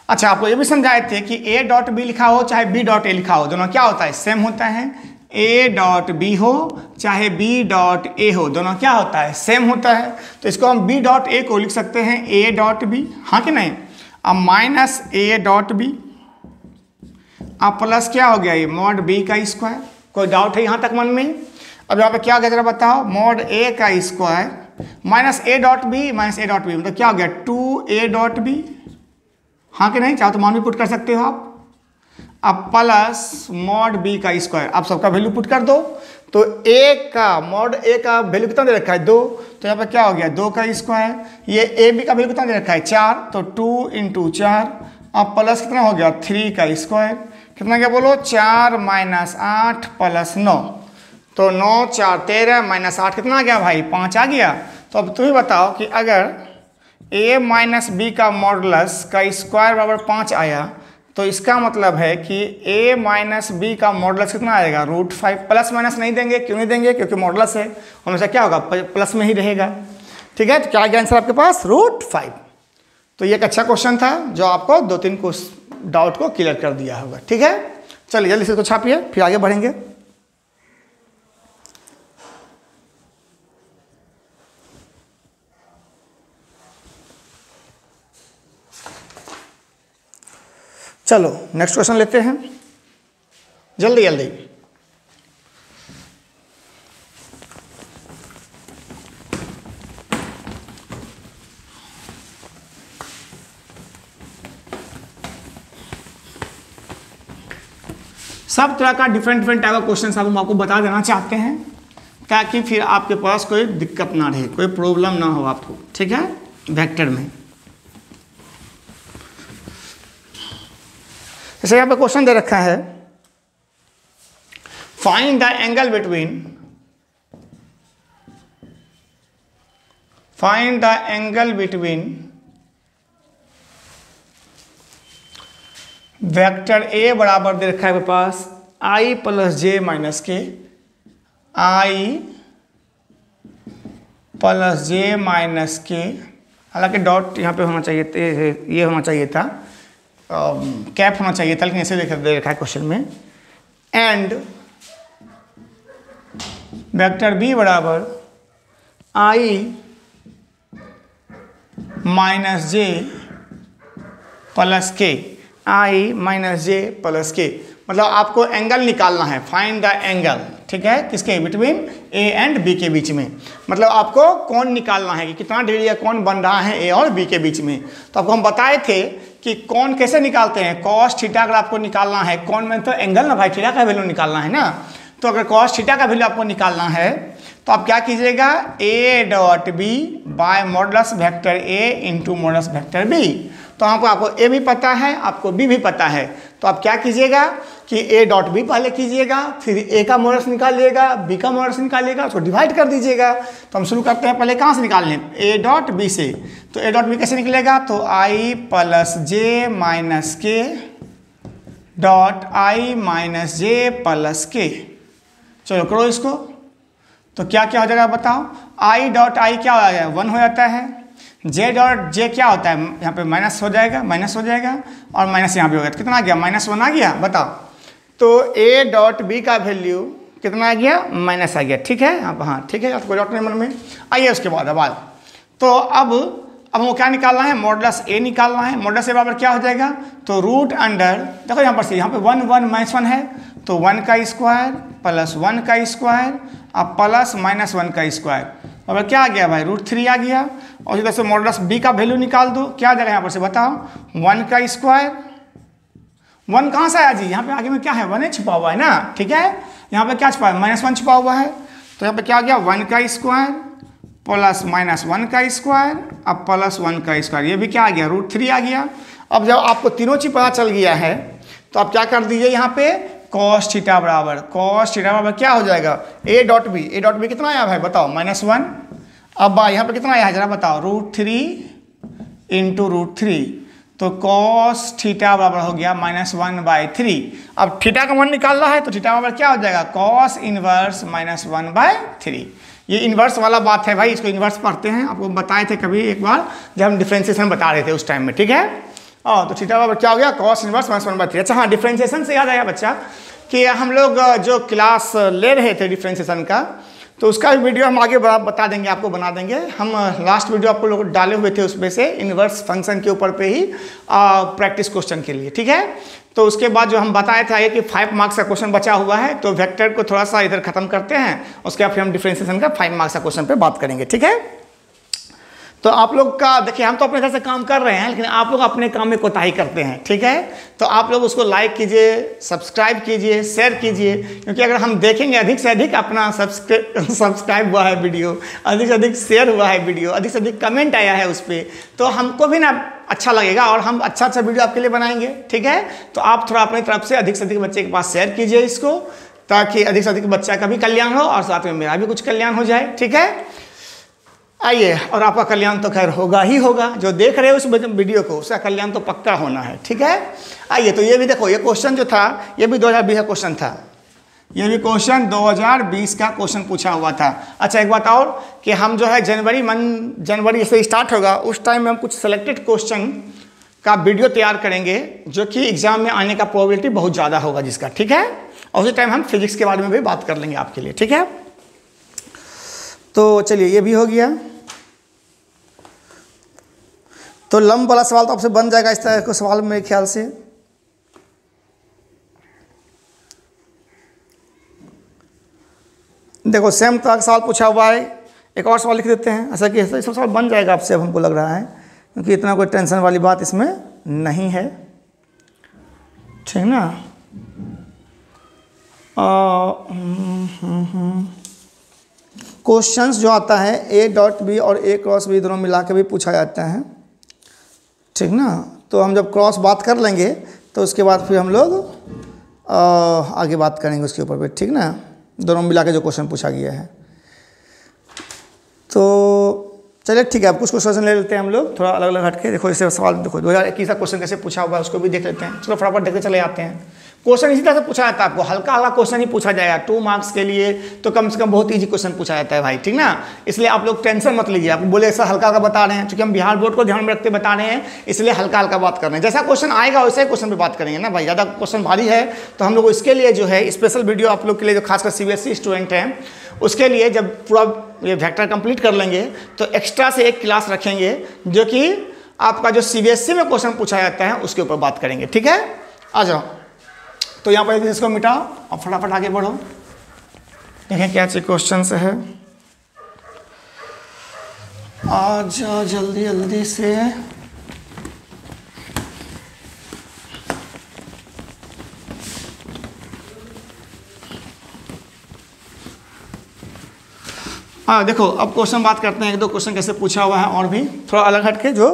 अच्छा, आपको ये भी समझाए थे कि ए डॉट बी लिखा हो चाहे बी डॉट ए लिखा हो, दोनों क्या होता है, सेम होता है। ए डॉट बी हो चाहे बी डॉट ए हो, दोनों क्या होता है, सेम होता है। तो इसको हम बी डॉट ए को लिख सकते हैं ए डॉट बी, हाँ कि नहीं। अब माइनस ए डॉट बी, अब प्लस क्या हो गया, ये मॉड बी का स्क्वायर। कोई डाउट है यहाँ तक मन में। अब यहाँ पे क्या हो गया जरा बताओ, मॉड ए का square minus A dot B मतलब क्या हो गया, 2a डॉट बी, हाँ कि नहीं। चाहो तो मान भी पुट कर सकते हो आप। अब प्लस मॉड बी का स्क्वायर, आप सबका वैल्यू पुट कर दो। तो ए का मॉड ए का वैल्यू कितना दे रखा है, 2, तो यहाँ पे क्या हो गया, 2 का स्क्वायर। ये ए बी का वैल्यू कितना दे रखा है, 4, तो 2 × 4। अब प्लस कितना हो गया, 3 का स्क्वायर, कितना क्या बोलो, 4 - 8 + 9, तो 9 × 4 = 13 - 8 कितना आ गया भाई, 5 आ गया। तो अब तुम ही बताओ कि अगर a माइनस बी का मॉडुलस का स्क्वायर बराबर 5 आया तो इसका मतलब है कि a माइनस बी का मॉडुलस कितना आएगा, √5। प्लस माइनस नहीं देंगे, क्यों नहीं देंगे, क्योंकि मॉडुलस है, हमेशा क्या होगा, प्लस में ही रहेगा। ठीक है, तो क्या गया आंसर आपके पास, √5। तो ये एक अच्छा क्वेश्चन था जो आपको 2-3 डाउट को क्लियर कर दिया होगा। ठीक है, चलिए जल्दी से इसको छापिए, फिर आगे बढ़ेंगे। चलो नेक्स्ट क्वेश्चन लेते हैं, जल्दी जल्दी। सब तरह का डिफरेंट टाइप का क्वेश्चन हम आपको बता देना चाहते हैं ताकि फिर आपके पास कोई दिक्कत ना रहे, कोई प्रॉब्लम ना हो आपको। ठीक है, वेक्टर में जैसे यहाँ पे क्वेश्चन दे रखा है, find the angle between vector ए बराबर दे रखा है मेरे पास i + j - k, i + j - k, हालांकि डॉट यहाँ पे होना चाहिए, ये होना चाहिए था, कैप होना चाहिए था, लेकिन ऐसे दे रखा है क्वेश्चन में। एंड वेक्टर बी बराबर i - j + k, I minus J plus के, मतलब आपको एंगल निकालना है, फाइंड द एंगल, ठीक है, किसके बिटवीन ए एंड बी के बीच में, मतलब आपको कौन निकालना है कि कितना डिग्री का कौन बन रहा है ए और बी के बीच में। तो आपको हम बताए थे कि कौन कैसे निकालते हैं, कॉस थीटा अगर आपको निकालना है, कौन में तो एंगल ना भाई, थीटा का वैल्यू निकालना है ना, तो अगर कॉस थीटा का वैल्यू आपको निकालना है तो आप क्या कीजिएगा, A dot B by modulus vector A into modulus vector B. तो आपको ए भी पता है, आपको बी भी पता है, तो आप क्या कीजिएगा कि ए डॉट बी पहले कीजिएगा, फिर ए का मॉडुलस निकालिएगा, बी का मॉडुलस निकालिएगा, उसको डिवाइड कर दीजिएगा। तो हम शुरू करते हैं, पहले कहाँ से निकालने, ए डॉट बी से। तो ए डॉट बी कैसे निकलेगा, तो आई प्लस जे माइनस के dot I minus J plus के। चलो करो इसको, तो क्या क्या हो जाएगा बताओ, आई डॉट आई क्या हो जाएगा, 1 हो जाता है, जे डॉट जे क्या होता है, यहाँ पे माइनस हो जाएगा, माइनस हो जाएगा, और माइनस यहाँ पे हो गया, कितना आ गया, -1 आ गया, बताओ। तो ए डॉट बी का वैल्यू कितना आ गया, माइनस आ गया, ठीक है, हाँ ठीक है, कोई डाउट नहीं मन में। आइए उसके बाद तो अब हमको क्या निकालना है, मॉडुलस ए निकालना है। मॉडुलस ए बराबर क्या हो जाएगा, तो रूट अंडर, देखो यहाँ पर से, यहाँ पे 1 1 -1 है, तो 1 का स्क्वायर प्लस 1 का स्क्वायर अब प्लस -1 का स्क्वायर, अब क्या आ गया भाई, √3 आ गया। और इधर से मॉडुलस बी का वैल्यू निकाल दो, क्या आ जाएगा यहाँ पर से बताओ, 1 का स्क्वायर, 1 कहाँ से आया जी, यहाँ पे आगे में क्या है, 1 छिपा हुआ है ना, ठीक है, यहाँ पे क्या छिपा है, -1 छिपा हुआ है, तो यहाँ पे क्या आ गया, 1 का स्क्वायर प्लस -1 का स्क्वायर अब प्लस 1 का स्क्वायर, ये भी क्या आ गया, √3 आ गया। अब जब आपको तीनों चीज पता चल गया है तो आप क्या कर दीजिए, यहाँ पे कॉस थीटा बराबर क्या हो जाएगा, ए डॉट बी कितना आया भाई बताओ, -1। अब यहाँ पे कितना आया है जरा बताओ, √3 इंटू √3, तो कॉस थीटा बराबर हो गया -1/3। अब थीटा का मान निकालना है तो थीटा बराबर क्या हो जाएगा, कॉस इनवर्स -1/3। ये इन्वर्स वाला बात है भाई, इसको इन्वर्स पढ़ते हैं, आपको बताए थे कभी एक बार जब हम डिफरेंशिएशन बता रहे थे उस टाइम में, ठीक है। तो थीटा बराबर क्या हो गया, कॉस इनवर्स -1/3। अच्छा हाँ, डिफरेंशिएशन से याद आया बच्चा कि हम लोग जो क्लास ले रहे थे डिफरेंशिएशन का, तो उसका भी वीडियो हम आगे बता देंगे, आपको बना देंगे। हम लास्ट वीडियो आपको लोग डाले हुए थे उसमें से इन्वर्स फंक्शन के ऊपर पे ही प्रैक्टिस क्वेश्चन के लिए, ठीक है। तो उसके बाद जो हम बताए थे कि 5 मार्क्स का क्वेश्चन बचा हुआ है, तो वेक्टर को थोड़ा सा इधर खत्म करते हैं, उसके बाद फिर हम डिफरेंशिएशन का 5 मार्क्स का क्वेश्चन पे बात करेंगे, ठीक है। तो आप लोग का देखिए, हम तो अपने तरह से काम कर रहे हैं, लेकिन आप लोग अपने काम में कोताही करते हैं, ठीक है। तो आप लोग उसको लाइक कीजिए, सब्सक्राइब कीजिए, शेयर कीजिए, क्योंकि अगर हम देखेंगे अधिक से अधिक अपना सब्सक्राइब हुआ है वीडियो, अधिक से अधिक शेयर हुआ है वीडियो, अधिक से अधिक कमेंट आया है उस पर, तो हमको भी ना अच्छा लगेगा और हम अच्छा वीडियो आपके लिए बनाएंगे, ठीक है। तो आप थोड़ा अपनी तरफ से अधिक बच्चे के पास शेयर कीजिए इसको, ताकि अधिक से अधिक बच्चा का भी कल्याण हो और साथ में मेरा भी कुछ कल्याण हो जाए, ठीक है। आइए, और आपका कल्याण तो खैर होगा ही होगा, जो देख रहे हो उस वीडियो को उसका कल्याण तो पक्का होना है, ठीक है। आइए, तो ये भी देखो, ये क्वेश्चन जो था ये भी 2020 का क्वेश्चन था, ये भी क्वेश्चन 2020 का क्वेश्चन पूछा हुआ था। अच्छा एक बात और कि हम जो है जनवरी से स्टार्ट होगा, उस टाइम में हम कुछ सेलेक्टेड क्वेश्चन का वीडियो तैयार करेंगे जो कि एग्जाम में आने का प्रोबेबिलिटी बहुत ज़्यादा होगा जिसका, ठीक है। और उसी टाइम हम फिजिक्स के बारे में भी बात कर लेंगे आपके लिए, ठीक है। तो चलिए, ये भी हो गया। तो लंब वाला सवाल तो आपसे बन जाएगा इस तरह का सवाल मेरे ख्याल से। देखो सेम तरह का सवाल पूछा हुआ है, एक और सवाल लिख देते हैं, ऐसा कि सब सवाल बन जाएगा आपसे, अब हमको लग रहा है, क्योंकि इतना कोई टेंशन वाली बात इसमें नहीं है, ठीक ना। क्वेश्चंस जो आता है ए डॉट बी और ए क्रॉस बी दोनों मिला के भी पूछा जाता है, ठीक ना। तो हम जब क्रॉस बात कर लेंगे तो उसके बाद फिर हम लोग आगे बात करेंगे उसके ऊपर पे, ठीक ना। दोनों मिला के जो क्वेश्चन पूछा गया है, तो चलिए ठीक है। अब कुछ क्वेश्चन ले लेते हैं हम लोग थोड़ा अलग अलग हटके। देखो इसे सवाल देखो 2021 का क्वेश्चन कैसे पूछा हुआ है उसको भी देख लेते हैं। चलो फटाफट देखते चले जाते हैं। क्वेश्चन इसी तरह से पूछा जाता है, आपको हल्का हल्का क्वेश्चन ही पूछा जाएगा 2 मार्क्स के लिए, तो कम से कम बहुत इजी क्वेश्चन पूछा जाता है भाई, ठीक ना। इसलिए आप लोग टेंशन मत लीजिए, आपको बोले ऐसा हल्का हल्का बता रहे हैं, क्योंकि हम बिहार बोर्ड को ध्यान में रखते बता रहे हैं, इसलिए हल्का हल्का बात कर रहे हैं। जैसा क्वेश्चन आएगा वैसे क्वेश्चन पे बात करेंगे ना भाई। ज़्यादा क्वेश्चन भारी है तो हम लोग इसके लिए जो है स्पेशल वीडियो आप लोग के लिए, जो खासकर CBSE स्टूडेंट हैं उसके लिए, जब पूरा ये वेक्टर कंप्लीट कर लेंगे तो एक्स्ट्रा से एक क्लास रखेंगे जो कि आपका जो सीबीएसई में क्वेश्चन पूछा जाता है उसके ऊपर बात करेंगे, ठीक है। आ जाओ, तो यहाँ पर इसको मिटाओ और फटाफट आगे बढ़ो, देखें क्या चाहिए क्वेश्चन से है। आ जाओ जल्दी जल्दी से। हाँ देखो, अब क्वेश्चन बात करते हैं, एक दो क्वेश्चन कैसे पूछा हुआ है और भी थोड़ा अलग हटके जो,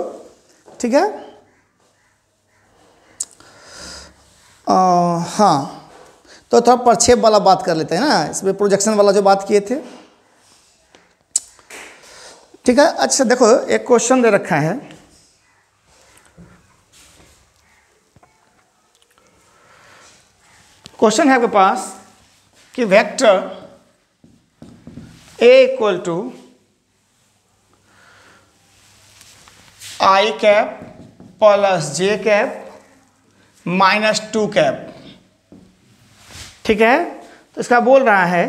ठीक है। हाँ, तो थोड़ा प्रक्षेप वाला बात कर लेते हैं ना, इसमें प्रोजेक्शन वाला जो बात किए थे, ठीक है। अच्छा देखो, एक क्वेश्चन दे रखा है, क्वेश्चन है आपके पास कि vector A equal to I cap plus J cap minus 2 cap, ठीक है। तो इसका बोल रहा है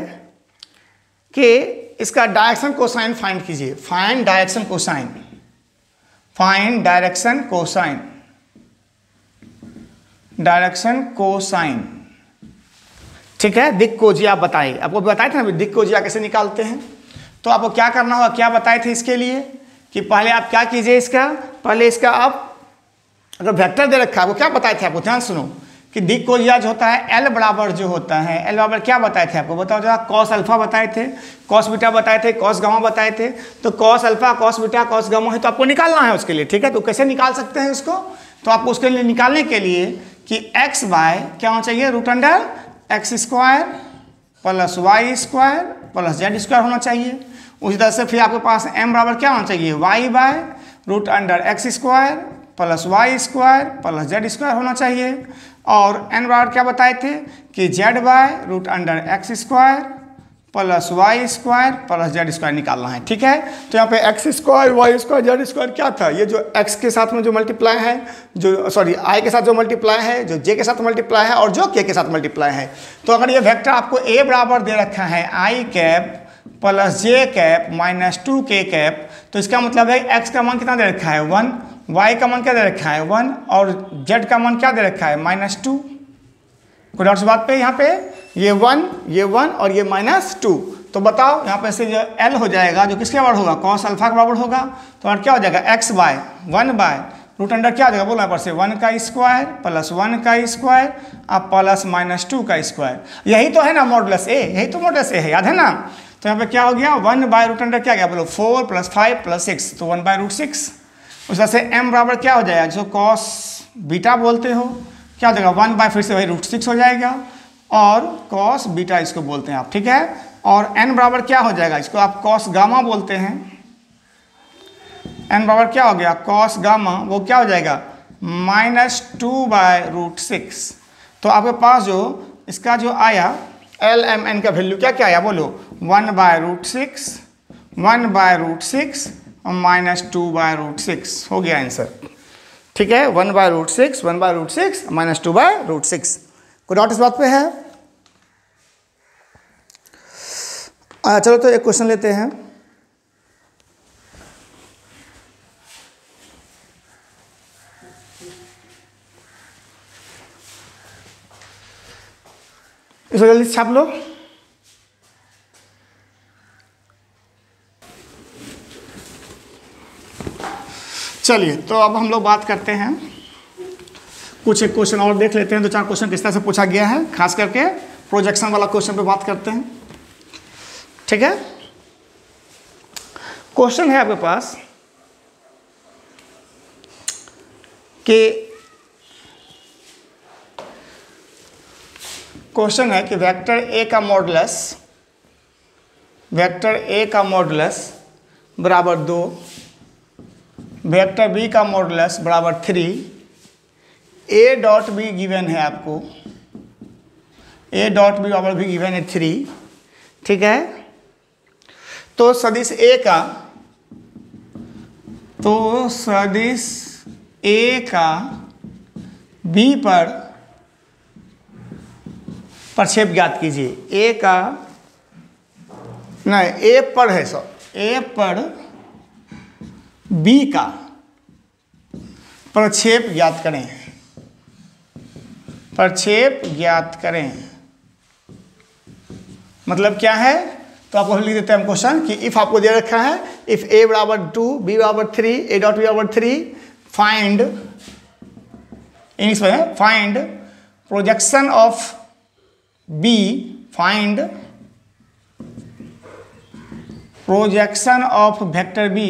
कि इसका डायरेक्शन कोसाइन फाइंड कीजिए। Find direction cosine, find direction cosine, direction cosine, ठीक है। दिक् कोजिया बताइए, आपको बताए थे ना दिक् कोजिया कैसे निकालते हैं। तो आपको क्या करना होगा, क्या बताए थे इसके लिए कि पहले आप क्या कीजिए, इसका पहले इसका आप अगर वेक्टर दे रखा है, वो क्या बताए थे आपको, ध्यान सुनो कि दिक् कोजिया जो होता है एल बराबर जो होता है, एल बराबर क्या बताए थे आपको, बताओ जरा। कॉस अल्फा बताए थे, कॉस बीटा बताए थे, कॉस गामा बताए थे। तो cos alpha, cos beta, cos gamma है, तो आपको निकालना है उसके लिए, ठीक है। तो कैसे निकाल सकते हैं उसको, तो आपको उसके लिए निकालने के लिए कि एक्स बाय क्या होना चाहिए, root under x square plus Y square plus Z square होना चाहिए। उसी तरह से फिर आपके पास m बराबर क्या होना चाहिए, Y by root under x square plus Y square plus Z square होना चाहिए। और n बराबर क्या बताए थे कि z by root under x square plus Y square plus Z square निकालना है, ठीक है। तो यहाँ पे X square Y square Z square क्या था, ये जो x के साथ में जो मल्टीप्लाई है, जो सॉरी i के साथ जो मल्टीप्लाई है, जो j के साथ मल्टीप्लाई है और जो k के साथ मल्टीप्लाई है। तो अगर ये वेक्टर आपको a बराबर दे रखा है आई cap plus J cap minus 2k cap, तो इसका मतलब है x का मान कितना दे रखा है 1, y का मान क्या दे रखा है 1 और z का मान क्या दे रखा है -2। कोई डाउट इस बात पे, यहाँ पे ये 1 और ये -2। तो बताओ यहाँ पे से जो L हो जाएगा जो किसके बराबर होगा, कॉस अल्फा के बराबर होगा। तो और क्या हो जाएगा x by 1 by root under क्या हो जाएगा, बोलो यहाँ पर से 1 का स्क्वायर प्लस 1 का स्क्वायर अब प्लस -2 का स्क्वायर। यही तो है ना मॉडुलस A, यही तो मॉडुलस A है, याद है ना। तो यहाँ पे क्या हो गया 1 बाय रूट अंडर क्या गया, बोलो 4 + 5 + 6, तो 1 बाय रूट 6। उस तरह से m बराबर क्या हो जाएगा, जो कॉस बीटा बोलते हो क्या हो जाएगा 1 बाय फिर से वही रूट 6 हो जाएगा और कॉस बीटा इसको बोलते हैं आप, ठीक है। और n बराबर क्या हो जाएगा, इसको आप कॉस गामा बोलते हैं। n बराबर क्या हो गया कॉस गामा, वो क्या हो जाएगा -2 बाय रूट 6। तो आपके पास जो इसका जो आया LMN का वैल्यू क्या क्या आया, बोलो 1 बाय रूट 6, 1 बाय रूट 6 और -2 बाय रूट 6 हो गया आंसर, ठीक है। 1 by root 6, 1 by root 6 -2 by root 6। कोई डाउट इस बात पे है? चलो तो एक क्वेश्चन लेते हैं। इसको जल्दी छाप लो। चलिए तो अब हम लोग बात करते हैं, कुछ एक क्वेश्चन और देख लेते हैं, 2-4 क्वेश्चन किस तरह से पूछा गया है, खास करके प्रोजेक्शन वाला क्वेश्चन पे बात करते हैं, ठीक है। क्वेश्चन है आपके पास कि क्वेश्चन है कि वेक्टर ए का मॉडुलस, वेक्टर ए का मॉडुलस बराबर 2, वेक्टर बी का मॉडुलस बराबर 3, ए डॉट बी गिवन है आपको, ए डॉट बी बराबर भी गिवन है 3, ठीक है। तो सदिश ए का, तो सदिश ए का बी पर प्रक्षेप ज्ञात कीजिए। ए का नहीं, ए पर है, सर ए पर बी का प्रक्षेप ज्ञात करें, प्रक्षेप ज्ञात करें मतलब क्या है? तो आपको लिख देते हैं हम क्वेश्चन कि इफ आपको दे रखा है इफ a बराबर 2 b बराबर 3 a डॉट b बराबर 3 फाइंड इंग्लिश में find projection of b, find projection of vector b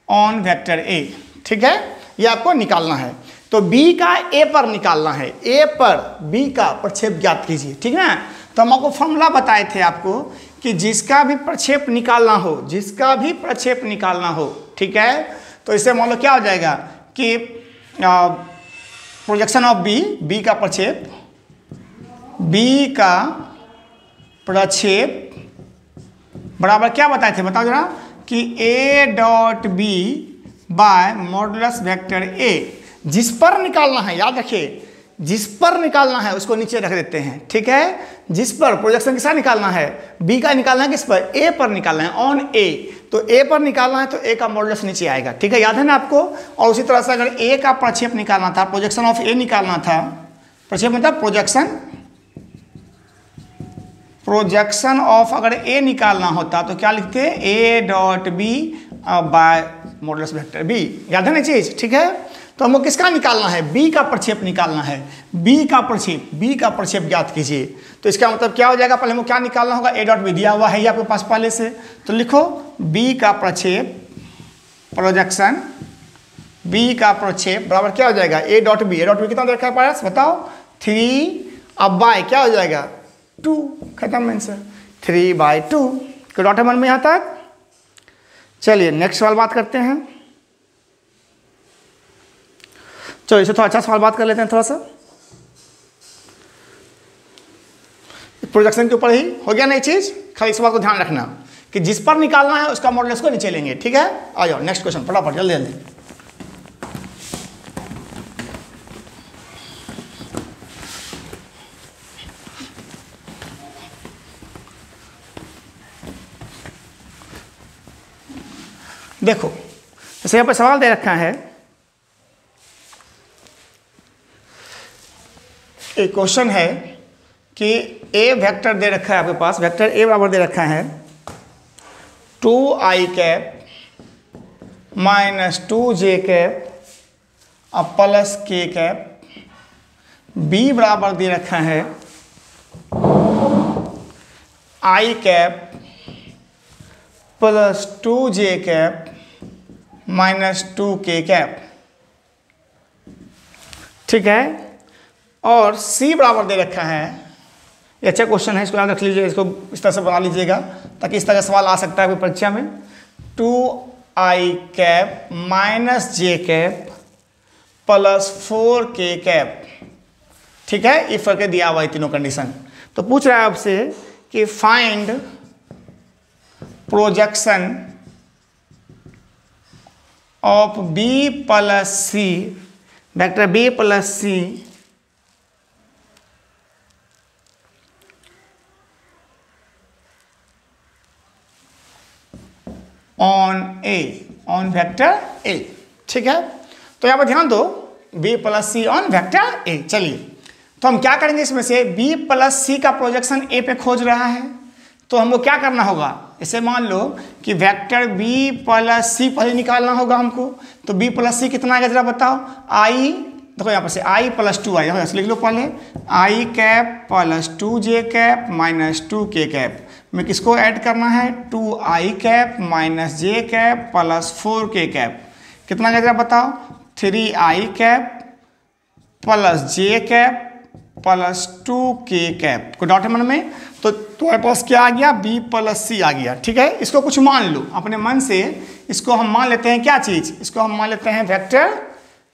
on vector a। ठीक है, ये आपको निकालना है। तो b का a पर निकालना है, a पर b का प्रक्षेप ज्ञात कीजिए। ठीक है, तो हम आपको फॉर्मूला बताए थे आपको कि जिसका भी प्रक्षेप निकालना हो, जिसका भी प्रक्षेप निकालना हो, ठीक है, तो इससे मान लो क्या हो जाएगा कि प्रोजेक्शन ऑफ बी, बी का प्रक्षेप, बी का प्रक्षेप बराबर क्या बताए थे बताओ जरा कि A dot B by modulus vector A. जिस पर निकालना है, याद रखिए, जिस पर निकालना है उसको नीचे रख देते हैं। ठीक है, जिस पर प्रोजेक्शन किसका निकालना है, बी का निकालना है, किस पर, ए पर निकालना है, ऑन ए। तो ए पर निकालना है तो ए का मॉडुलस नीचे आएगा। ठीक है, याद है ना आपको। और उसी तरह से अगर ए का प्रक्षेप निकालना था, प्रोजेक्शन ऑफ ए निकालना था, प्रक्षेप मतलब प्रोजेक्शन, प्रोजेक्शन ऑफ अगर ए निकालना होता तो क्या लिखते हैं, A dot B by modulus vector B. याद है ना चीज। ठीक है, तो हमको किसका निकालना है, बी का प्रक्षेप निकालना है, बी का प्रक्षेप, बी का प्रक्षेप ज्ञात कीजिए। तो इसका मतलब क्या हो जाएगा, पहले हमको क्या निकालना होगा, ए डॉट बी दिया हुआ है ये आपके पास पहले से, तो लिखो बी का प्रक्षेप, प्रोजेक्शन बी का प्रक्षेप बराबर क्या हो जाएगा, A dot B. A dot B कितना देखा है पास बताओ, 3, अब बाय क्या हो जाएगा 2, खत्म आंसर, 3/2। कोई डॉट है मन में यहाँ तक? चलिए नेक्स्ट सवाल बात करते हैं। चलो इसे थोड़ा अच्छा सवाल बात कर लेते हैं थोड़ा सा, प्रोजेक्शन के ऊपर ही हो गया ना ये चीज। खाली इस बात को ध्यान रखना कि जिस पर निकालना है उसका मॉडुलस को नीचे लेंगे। ठीक है, आ जाओ नेक्स्ट क्वेश्चन फटाफट जल्दी जल्दी। देखो जैसे यहाँ पर सवाल दे रखा है, एक क्वेश्चन है कि ए वेक्टर दे रखा है आपके पास, वेक्टर ए बराबर दे रखा है 2i cap minus 2j cap अब प्लस k कैप, बी बराबर दे रखा है i cap plus 2j cap minus 2k cap. ठीक है, और c बराबर दे रखा है, ये अच्छा क्वेश्चन है, इसको याद रख लीजिए, इसको इस तरह से बना लीजिएगा ताकि इस तरह का सवाल आ सकता है कोई परीक्षा में। 2i cap minus j cap plus 4k cap. ठीक है, इफ करके दिया हुआ है तीनों कंडीशन। तो पूछ रहा है आपसे कि find projection of b plus c, vector b plus c on A, on vector A. ठीक है, तो यहां पर ध्यान दो, b plus C on vector A. चलिए तो हम क्या करेंगे, इसमें से b प्लस सी का प्रोजेक्शन ए पे खोज रहा है, तो हमको क्या करना होगा, इसे मान लो कि वेक्टर b प्लस सी पहले निकालना होगा हमको। तो b प्लस सी कितना आएगा जरा बताओ, i, देखो यहाँ पर से i प्लस 2i, ऐसे लिख लो पहले, i cap plus 2j cap minus 2k cap में किसको ऐड करना है, 2i cap minus j cap plus 4k cap, कितना आएगा जरा बताओ, 3i cap plus j cap plus 2k cap. कोई डाउट है मन में? तो तुम्हारे पास क्या आ गया, b प्लस सी आ गया। ठीक है, इसको कुछ मान लो अपने मन से, इसको हम मान लेते हैं क्या चीज, इसको हम मान लेते हैं वेक्टर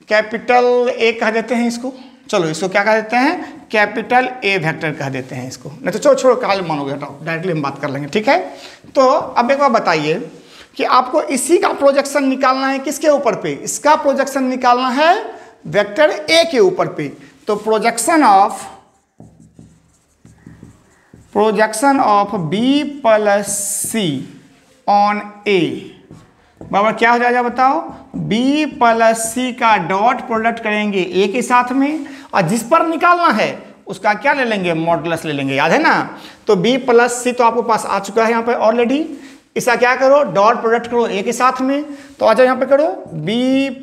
कैपिटल ए कह देते हैं इसको। चलो इसको क्या कह देते हैं, कैपिटल ए वेक्टर कह देते हैं इसको, नहीं तो छोड़ो काल मानोगे, हटाओ डायरेक्टली हम बात कर लेंगे। ठीक है, तो अब एक बार बताइए कि आपको इसी का प्रोजेक्शन निकालना है किसके ऊपर पे, इसका प्रोजेक्शन निकालना है वेक्टर ए के ऊपर पे। तो projection of b plus C on a बराबर क्या हो जाएगा बताओ, b प्लस सी का डॉट प्रोडक्ट करेंगे a के साथ में, और जिस पर निकालना है उसका क्या ले लेंगे, मॉडुलस ले लेंगे, याद है ना। तो b प्लस सी तो आपको पास आ चुका है यहाँ पे ऑलरेडी, इसका क्या करो, डॉट प्रोडक्ट करो a के साथ में, तो आ जाओ यहाँ पे करो b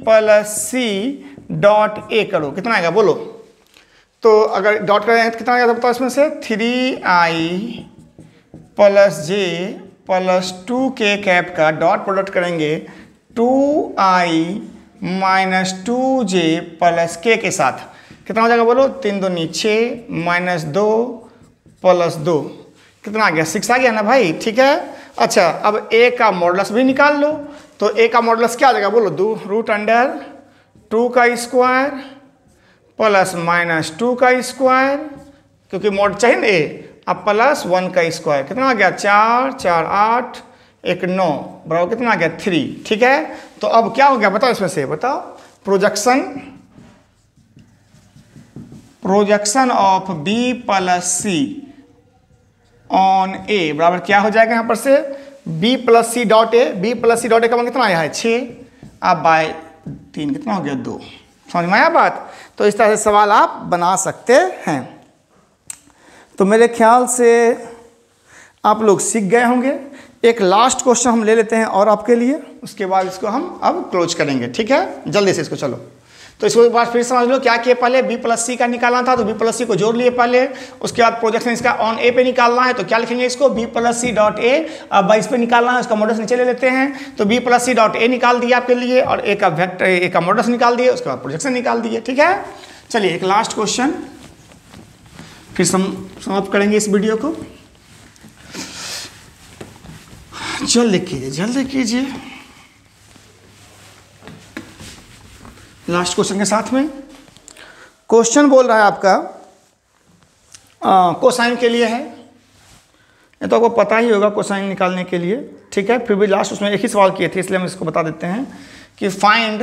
plus C dot a करो, कितना आएगा बोलो। तो अगर डॉट करें तो कितना आएगा बताओ, इसमें से 3i प्लस जे प्लस 2k कैप का डॉट प्रोडक्ट करेंगे 2i minus 2j plus k के साथ, कितना हो जाएगा बोलो, 3 दूनी 6 माइनस 2 प्लस 2, कितना आ गया, 6 आ गया ना भाई, ठीक है। अच्छा अब a का मॉडुलस भी निकाल लो, तो a का मॉडुलस क्या आ जाएगा बोलो, रूट अंडर 2 का स्क्वायर प्लस माइनस 2 का स्क्वायर, क्योंकि मॉड चाहिए ना a, अब प्लस 1 का स्क्वायर, कितना आ गया, 4 4 8 1 9 बराबर कितना आ गया 3, ठीक है। तो अब क्या हो गया बताओ, इसमें से बताओ, projection of b plus C on a बराबर क्या हो जाएगा यहाँ पर से, b plus C dot A का मान कितना आया है 6, अब बाय 3 कितना हो गया 2, समझ में आया बात। तो इस तरह से सवाल आप बना सकते हैं। तो मेरे ख्याल से आप लोग सीख गए होंगे। एक लास्ट क्वेश्चन हम ले लेते हैं और आपके लिए, उसके बाद इसको हम अब क्लोज करेंगे, ठीक है, जल्दी से इसको चलो। तो इसको एक बार फिर समझ लो, क्या किए, पहले b प्लस सी का निकालना था तो b प्लस सी को जोड़ लिए पहले, उसके बाद प्रोजेक्शन इसका ऑन a पे निकालना है, तो क्या लिखेंगे इसको, b plus C dot A, अब इस पे निकालना है, उसका मॉडुलस नीचे ले लेते हैं, तो b plus C dot A निकाल दिया आपके लिए, और a का वेक्टर a का मॉडुलस निकाल दिए, उसके बाद प्रोजेक्शन निकाल दिए, ठीक है। चलिए एक लास्ट क्वेश्चन फिर समाप्त करेंगे इस वीडियो को। जल्दी कीजिए लास्ट क्वेश्चन के साथ में। क्वेश्चन बोल रहा है आपका कोसाइन के लिए है, ये तो आपको पता ही होगा कोसाइन निकालने के लिए, ठीक है, फिर भी लास्ट उसमें एक ही सवाल किए थे इसलिए हम इसको बता देते हैं कि find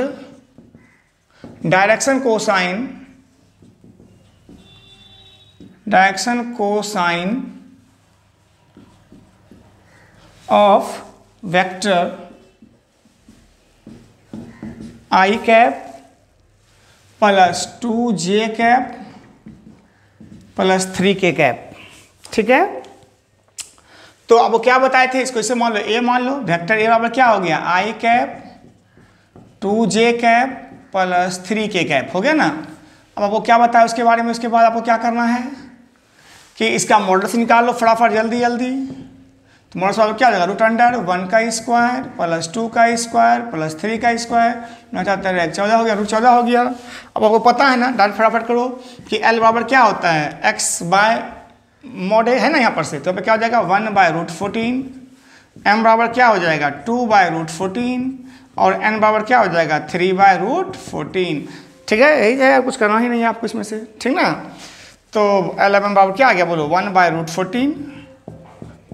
direction cosine of vector i cap plus 2j cap plus 3k cap, ठीक है। तो अब वो क्या बताए थे, इसको इसे मान लो a मान लो, वेक्टर a बराबर क्या हो गया, i cap 2j cap plus 3k cap, हो गया ना। अब आपको क्या बताया उसके बारे में, उसके बाद आपको क्या करना है कि इसका मॉडुलस निकाल लो फटाफट जल्दी। तो मॉडुलस वाला क्या हो जाएगा, रूट अंडर 1 का स्क्वायर प्लस 2 का स्क्वायर प्लस 3 का स्क्वायर, 14 हो गया, रूट 14 हो गया। अब आपको पता है ना, डायरेक्ट फटाफट करो कि L बराबर क्या होता है, x बाय मॉड है ना यहाँ पर से, तो क्या हो जाएगा 1 बाय रूट 14, m बराबर क्या हो जाएगा 2 बाय रूट 14, और n बराबर क्या हो जाएगा 3 बाय रूट 14, ठीक है। यही है, कुछ करना ही नहीं है आपको इसमें से, ठीक ना। तो L m बराबर क्या आ गया बोलो, 1 बाय रूट 14,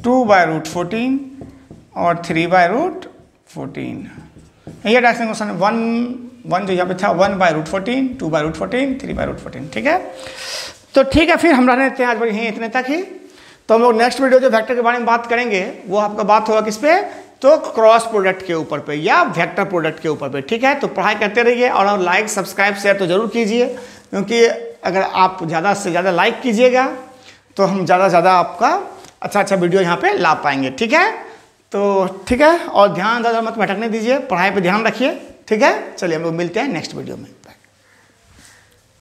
2 बाय रूट 14 और 3 बाय रूट 14, ये डायरेक्शन क्वेश्चन 1 जो यहाँ पे था 1 by root 14, 2 by root 14, 3 by root 14, ठीक है। तो ठीक है, फिर हम रहने देते हैं आज यहीं इतने तक ही। तो हम लोग नेक्स्ट वीडियो जो वेक्टर के बारे में बात करेंगे वो आपका बात होगा किस पे, तो क्रॉस प्रोडक्ट के ऊपर पे या वेक्टर प्रोडक्ट के ऊपर पे, ठीक है। तो पढ़ाई करते रहिए और लाइक सब्सक्राइब शेयर तो जरूर कीजिए, क्योंकि अगर आप ज़्यादा से ज़्यादा लाइक कीजिएगा तो हम ज़्यादा से ज़्यादा आपका अच्छा वीडियो यहाँ पे ला पाएंगे, ठीक है। तो ठीक है, और ध्यान ज़्यादा मत भटकने दीजिए, पढ़ाई पे ध्यान रखिए, ठीक है। चलिए हम लोग मिलते हैं नेक्स्ट वीडियो में।